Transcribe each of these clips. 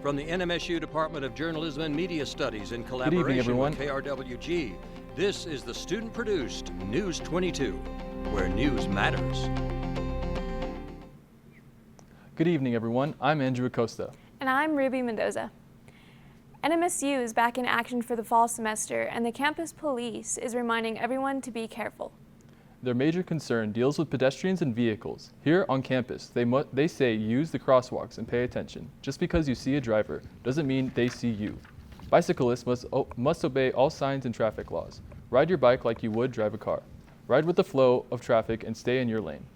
From the NMSU Department of Journalism and Media Studies in collaboration with KRWG, this is the student-produced News22, where news matters. Good evening, everyone. I'm Andrew Acosta. And I'm Ruby Mendoza. NMSU is back in action for the fall semester, and the campus police is reminding everyone to be careful. Their major concern deals with pedestrians and vehicles. Here on campus, they say use the crosswalks and pay attention. Just because you see a driver doesn't mean they see you. Bicyclists must obey all signs and traffic laws. Ride your bike like you would drive a car. Ride with the flow of traffic and stay in your lane.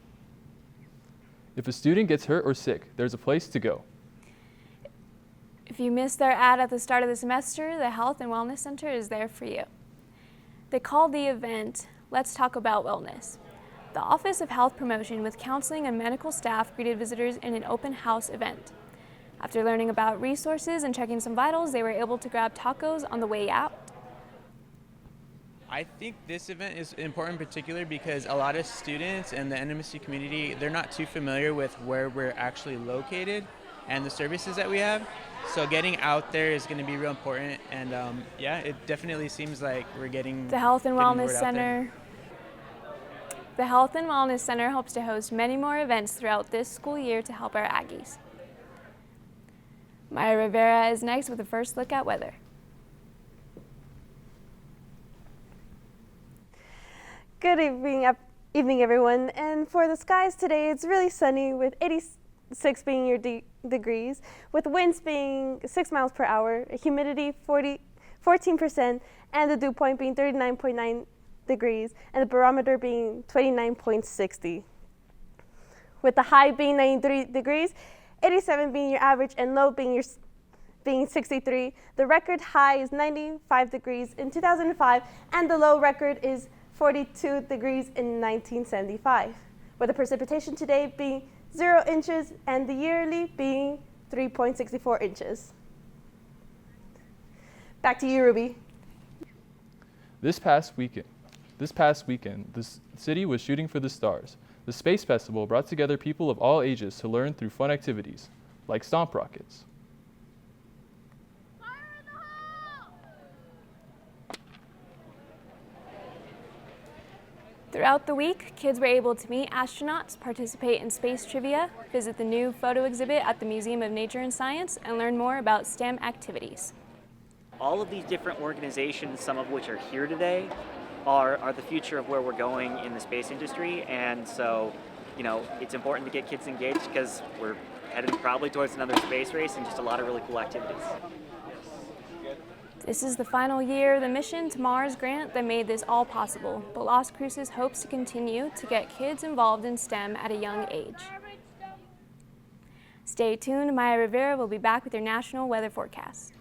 If a student gets hurt or sick, there's a place to go. If you missed their ad at the start of the semester, the Health and Wellness Center is there for you. They called the event Let's Talk About Wellness. The Office of Health Promotion with counseling and medical staff greeted visitors in an open house event. After learning about resources and checking some vitals, they were able to grab tacos on the way out. I think this event is important in particular because a lot of students in the NMSU community, they're not too familiar with where we're actually located and the services that we have. So getting out there is going to be real important, and yeah, it definitely seems like we're getting the Health and Wellness word Center. The Health and Wellness Center hopes to host many more events throughout this school year to help our Aggies. Maya Rivera is next with a first look at weather. Good evening, everyone. And for the skies today, it's really sunny with 86 being your degrees, with winds being 6 miles per hour, humidity 14%, and the dew point being 39.9 degrees, and the barometer being 29.60. With the high being 93 degrees, 87 being your average, and low being 63. The record high is 95 degrees in 2005, and the low record is 42 degrees in 1975. With the precipitation today being 0 inches and the yearly being 3.64 inches. Back to you, Ruby. This past weekend, the city was shooting for the stars. The Space Festival brought together people of all ages to learn through fun activities, like stomp rockets. Throughout the week, kids were able to meet astronauts, participate in space trivia, visit the new photo exhibit at the Museum of Nature and Science, and learn more about STEM activities. All of these different organizations, some of which are here today, are the future of where we're going in the space industry. And so, you know, it's important to get kids engaged because we're headed probably towards another space race and just a lot of really cool activities. This is the final year of the Mission to Mars grant that made this all possible, but Las Cruces hopes to continue to get kids involved in STEM at a young age. Stay tuned, Maya Rivera will be back with your national weather forecast.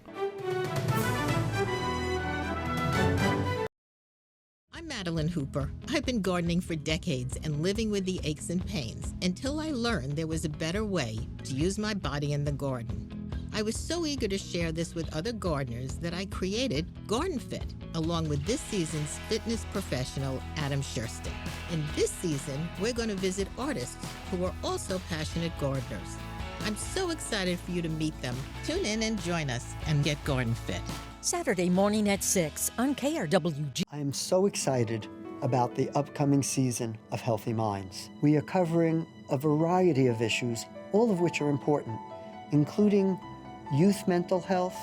I'm Madeline Hooper. I've been gardening for decades and living with the aches and pains until I learned there was a better way to use my body in the garden. I was so eager to share this with other gardeners that I created Garden Fit, along with this season's fitness professional, Adam Schurston. In this season, we're going to visit artists who are also passionate gardeners. I'm so excited for you to meet them. Tune in and join us and get Garden Fit. Saturday morning at 6 on KRWG. I am so excited about the upcoming season of Healthy Minds. We are covering a variety of issues, all of which are important, including youth mental health,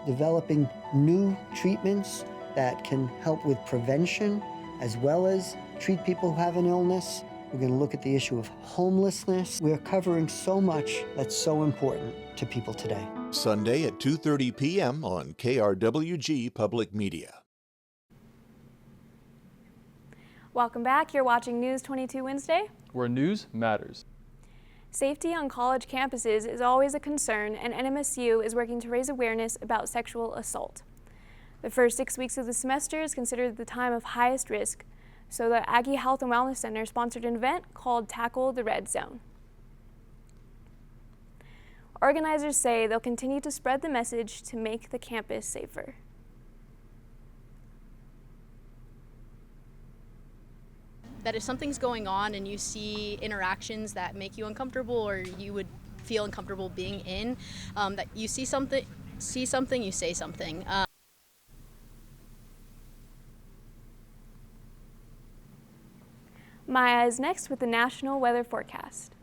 developing new treatments that can help with prevention, as well as treat people who have an illness. We're going to look at the issue of homelessness. We're covering so much that's so important to people today. Sunday at 2:30 p.m. on KRWG-Public Media. Welcome back. You're watching News22 Wednesday, where news matters. Safety on college campuses is always a concern, and NMSU is working to raise awareness about sexual assault. The first 6 weeks of the semester is considered the time of highest risk, so the Aggie Health and Wellness Center sponsored an event called Tackle the Red Zone. Organizers say they'll continue to spread the message to make the campus safer. That if something's going on and you see interactions that make you uncomfortable or you would feel uncomfortable being in. That you see something, you say something. Maya is next with the National Weather Forecast.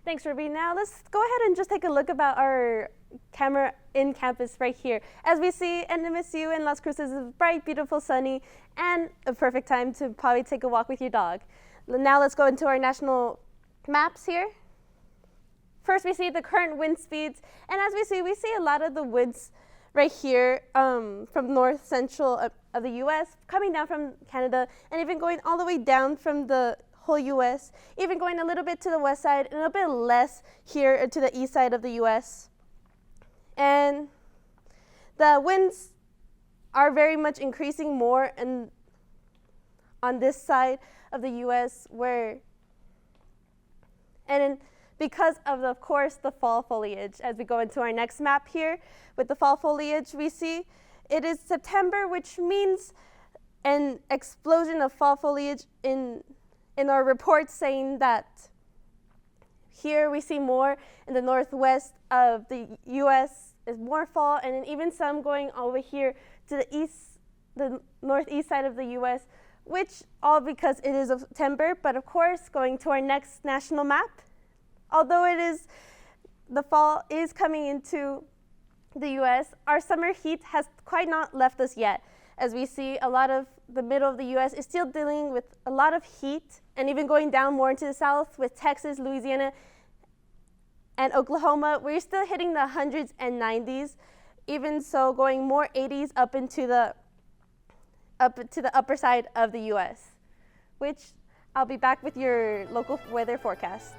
Thanks, Ruby. Now let's go ahead and just take a look about our camera in campus right here. As we see, NMSU in Las Cruces is bright, beautiful, sunny, and a perfect time to probably take a walk with your dog. Now let's go into our national maps here. First, we see the current wind speeds, and as we see a lot of the winds right here from north central of the U.S. coming down from Canada, and even going all the way down from the whole U.S., even going a little bit to the west side and a bit less here to the east side of the U.S. And the winds are very much increasing more on this side of the U.S. Because of course, the fall foliage. As we go into our next map here with the fall foliage, we see it is September, which means an explosion of fall foliage in our report, saying that here we see more in the northwest of the U.S. is more fall, and then even some going over here to the east, the northeast side of the U.S., which all because it is of September. But of course, going to our next national map, although the fall is coming into the U.S., our summer heat has quite not left us yet. As we see, a lot of the middle of the U.S. is still dealing with a lot of heat, and even going down more into the south with Texas, Louisiana, and Oklahoma, we're still hitting the hundreds and 90s. Even so, going more 80s up to the upper side of the U.S., which I'll be back with your local weather forecast.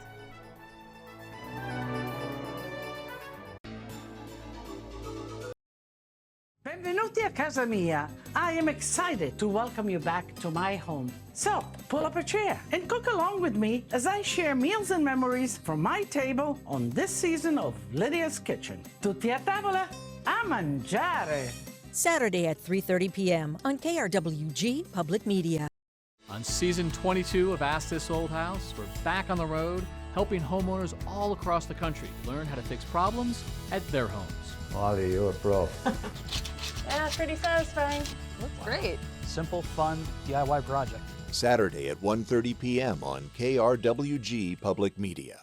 Benvenuti a casa mia. I am excited to welcome you back to my home. So, pull up a chair and cook along with me as I share meals and memories from my table on this season of Lydia's Kitchen. Tutti a tavola, a mangiare. Saturday at 3:30 p.m. on KRWG-Public Media. On season 22 of Ask This Old House, we're back on the road, helping homeowners all across the country learn how to fix problems at their homes. Ollie, you're a pro. Yeah, pretty satisfying. Looks great. Simple, fun DIY project. Saturday at 1:30 p.m. on KRWG Public Media.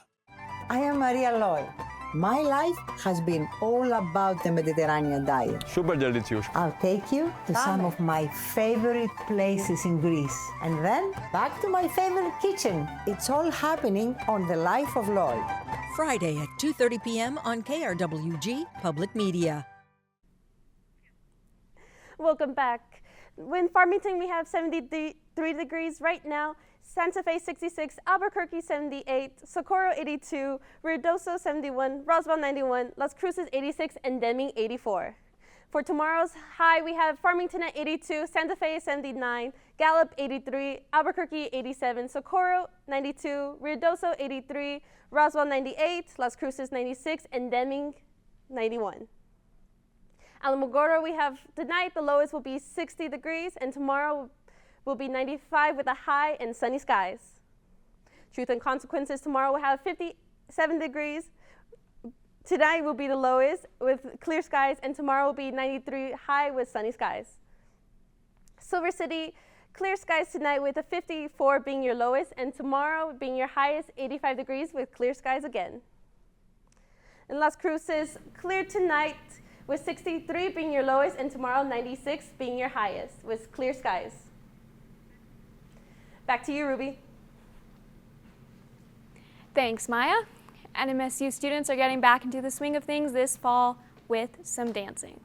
I am Maria Loy. My life has been all about the Mediterranean diet. Super delicious. I'll take you to some of my favorite places in Greece. And then back to my favorite kitchen. It's all happening on The Life of Loy. Friday at 2:30 p.m. on KRWG Public Media. Welcome back. In Farmington, we have 73 degrees right now. Santa Fe 66, Albuquerque 78, Socorro 82, Ruidoso 71, Roswell 91, Las Cruces 86, and Deming 84. For tomorrow's high, we have Farmington at 82, Santa Fe 79, Gallup 83, Albuquerque 87, Socorro 92, Ruidoso 83, Roswell 98, Las Cruces 96, and Deming 91. Alamogordo, we have tonight, the lowest will be 60 degrees, and tomorrow will be 95 with a high and sunny skies. Truth and Consequences, tomorrow will have 57 degrees. Tonight will be the lowest with clear skies, and tomorrow will be 93 high with sunny skies. Silver City, clear skies tonight with a 54 being your lowest, and tomorrow being your highest, 85 degrees with clear skies again. In Las Cruces, clear tonight with 63 being your lowest, and tomorrow 96 being your highest with clear skies. Back to you, Ruby. Thanks, Maya. NMSU students are getting back into the swing of things this fall with some dancing.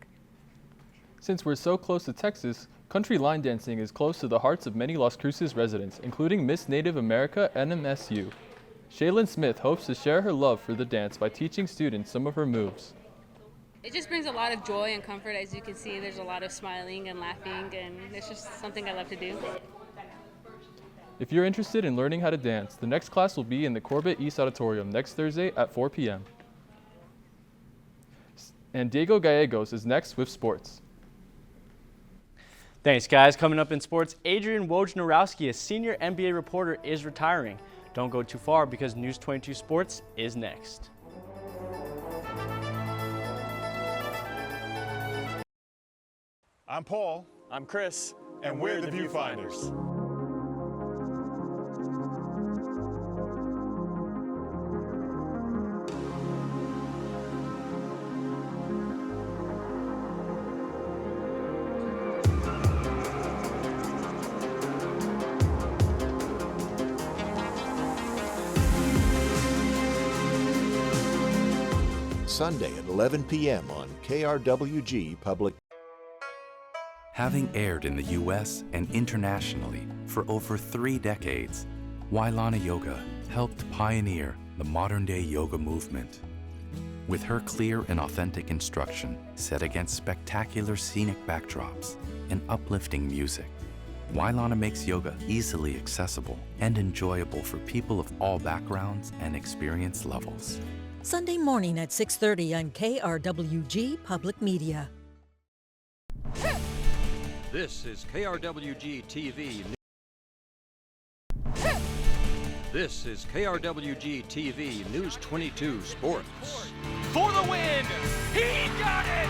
Since we're so close to Texas, country line dancing is close to the hearts of many Las Cruces residents, including Miss Native America NMSU. Shaylin Smith hopes to share her love for the dance by teaching students some of her moves. It just brings a lot of joy and comfort. As you can see, there's a lot of smiling and laughing, and it's just something I love to do. If you're interested in learning how to dance, the next class will be in the Corbett East Auditorium next Thursday at 4 p.m. And Diego Gallegos is next with sports. Thanks, guys. Coming up in sports, Adrian Wojnarowski, a senior NBA reporter, is retiring. Don't go too far because News 22 Sports is next. I'm Paul. I'm Chris. And we're the Viewfinders. Sunday at 11 p.m. on KRWG-Public. Having aired in the U.S. and internationally for over 3 decades, Wailana Yoga helped pioneer the modern-day yoga movement. With her clear and authentic instruction set against spectacular scenic backdrops and uplifting music, Wailana makes yoga easily accessible and enjoyable for people of all backgrounds and experience levels. Sunday morning at 6:30 on KRWG Public Media. This is KRWG-TV. This is KRWG-TV News22 Sports. For the win! He got it!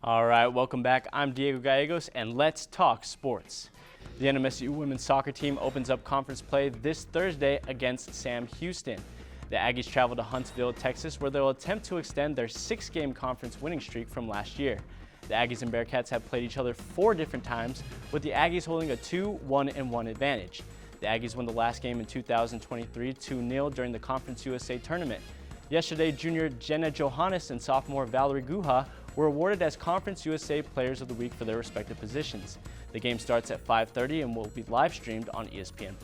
All right, welcome back. I'm Diego Gallegos, and let's talk sports. The NMSU women's soccer team opens up conference play this Thursday against Sam Houston. The Aggies travel to Huntsville, Texas, where they'll attempt to extend their 6-game conference winning streak from last year. The Aggies and Bearcats have played each other 4 different times, with the Aggies holding a 2-1-1 advantage. The Aggies won the last game in 2023 2-0 during the Conference USA tournament. Yesterday, junior Jenna Johannes and sophomore Valerie Guha were awarded as Conference USA Players of the Week for their respective positions. The game starts at 5:30 and will be live streamed on ESPN+.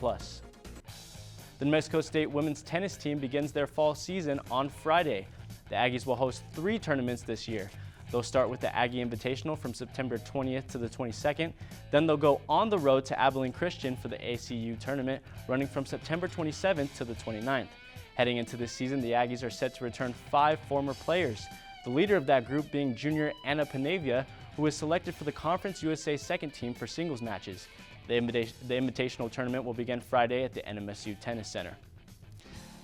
The New Mexico State women's tennis team begins their fall season on Friday. The Aggies will host 3 tournaments this year. They'll start with the Aggie Invitational from September 20th to the 22nd. Then they'll go on the road to Abilene Christian for the ACU tournament, running from September 27th to the 29th. Heading into this season, the Aggies are set to return 5 former players. The leader of that group being junior Anna Panavia, who was selected for the Conference USA second team for singles matches. The Invitational tournament will begin Friday at the NMSU Tennis Center.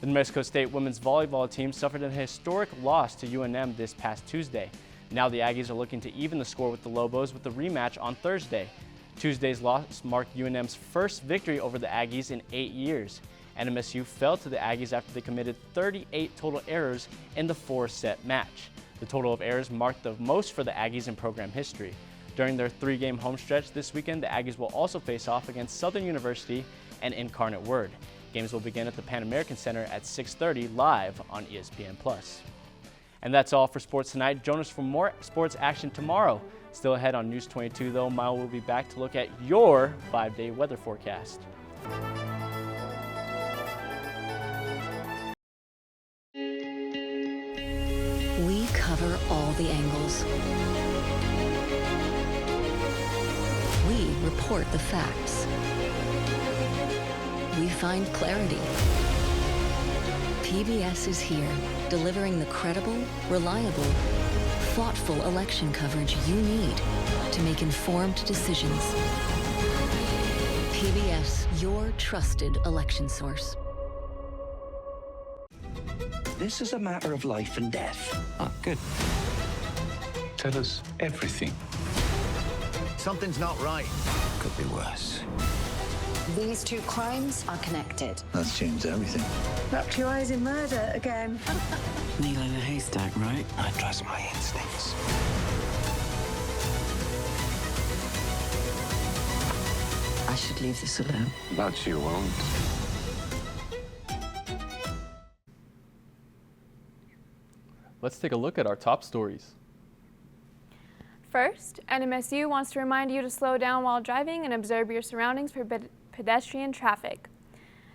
The New Mexico State women's volleyball team suffered a historic loss to UNM this past Tuesday. Now the Aggies are looking to even the score with the Lobos with the rematch on Thursday. Tuesday's loss marked UNM's first victory over the Aggies in 8 years. NMSU fell to the Aggies after they committed 38 total errors in the 4-set match. The total of errors marked the most for the Aggies in program history. During their 3-game home stretch this weekend, the Aggies will also face off against Southern University and Incarnate Word. Games will begin at the Pan American Center at 6:30 live on ESPN+. And that's all for sports tonight. Join us for more sports action tomorrow. Still ahead on News 22, though, Mile will be back to look at your 5-day weather forecast. We cover all the angles. We report the facts. We find clarity. PBS is here, delivering the credible, reliable, thoughtful election coverage you need to make informed decisions. PBS, your trusted election source. This is a matter of life and death. Ah, good. Tell us everything. Something's not right. Could be worse. These 2 crimes are connected. That's changed everything. Wrapped your eyes in murder again. Needle in a haystack, right? I trust my instincts. I should leave this alone. But you won't. Let's take a look at our top stories. First, NMSU wants to remind you to slow down while driving and observe your surroundings for pedestrian traffic.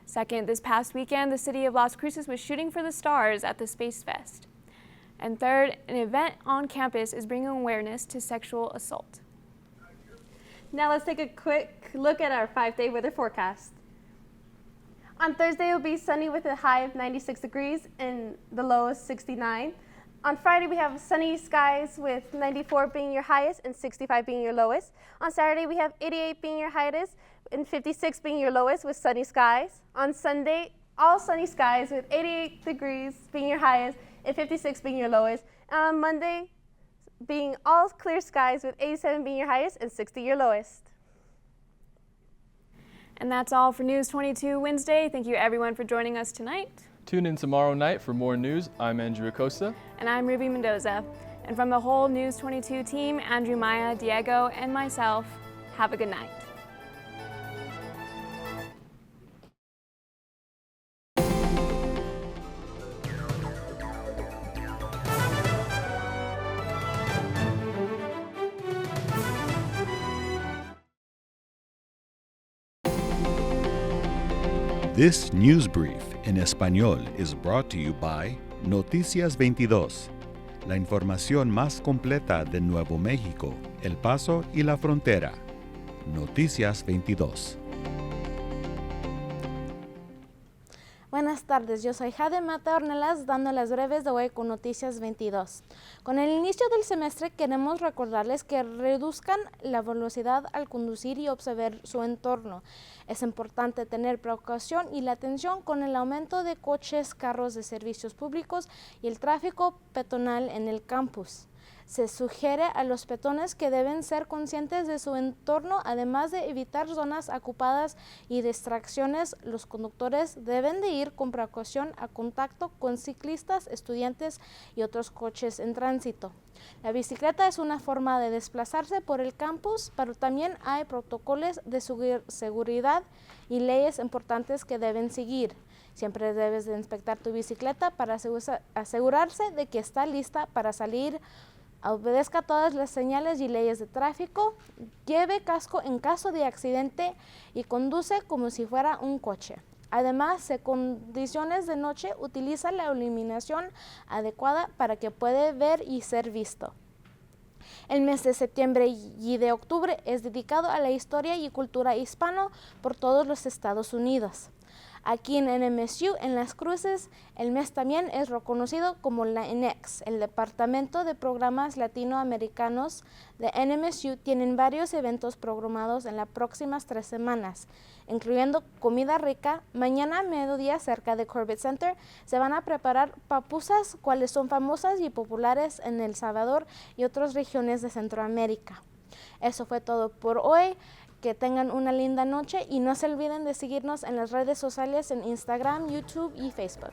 Second, this past weekend, the city of Las Cruces was shooting for the stars at the Space Fest. And third, an event on campus is bringing awareness to sexual assault. Now let's take a quick look at our 5-day weather forecast. On Thursday, it will be sunny with a high of 96 degrees and the low is 69. On Friday, we have sunny skies with 94 being your highest and 65 being your lowest. On Saturday, we have 88 being your highest and 56 being your lowest with sunny skies. On Sunday, all sunny skies with 88 degrees being your highest and 56 being your lowest. And on Monday, being all clear skies with 87 being your highest and 60 your lowest. And that's all for News 22 Wednesday. Thank you everyone for joining us tonight. Tune in tomorrow night for more news. I'm Andrew Acosta. And I'm Ruby Mendoza. And from the whole News 22 team, Andrew, Maya, Diego, and myself, have a good night. This news brief en español is brought to you by Noticias 22, la información más completa de Nuevo México, El Paso y la frontera. Noticias 22. Buenas tardes, yo soy Jade Mata Ornelas dando las breves de hoy con Noticias 22. Con el inicio del semestre queremos recordarles que reduzcan la velocidad al conducir y observar su entorno. Es importante tener precaución y la atención con el aumento de coches, carros de servicios públicos y el tráfico peatonal en el campus. Se sugiere a los peatones que deben ser conscientes de su entorno, además de evitar zonas ocupadas y distracciones. Los conductores deben de ir con precaución a contacto con ciclistas, estudiantes y otros coches en tránsito. La bicicleta es una forma de desplazarse por el campus, pero también hay protocolos de seguridad y leyes importantes que deben seguir. Siempre debes de inspectar tu bicicleta para asegurarse de que está lista para salir. Obedezca todas las señales y leyes de tráfico, lleve casco en caso de accidente y conduce como si fuera un coche. Además, en condiciones de noche, utiliza la iluminación adecuada para que pueda ver y ser visto. El mes de septiembre y de octubre es dedicado a la historia y cultura hispano por todos los Estados Unidos. Aquí en NMSU, en las Cruces, el mes también es reconocido como la NX. El Departamento de Programas Latinoamericanos de NMSU tienen varios eventos programados en las próximas 3 semanas, incluyendo comida rica. Mañana a mediodía cerca de Corbett Center se van a preparar papusas, cuales son famosas y populares en El Salvador y otras regiones de Centroamérica. Eso fue todo por hoy. Que tengan una linda noche y no se olviden de seguirnos en las redes sociales en Instagram, YouTube y Facebook.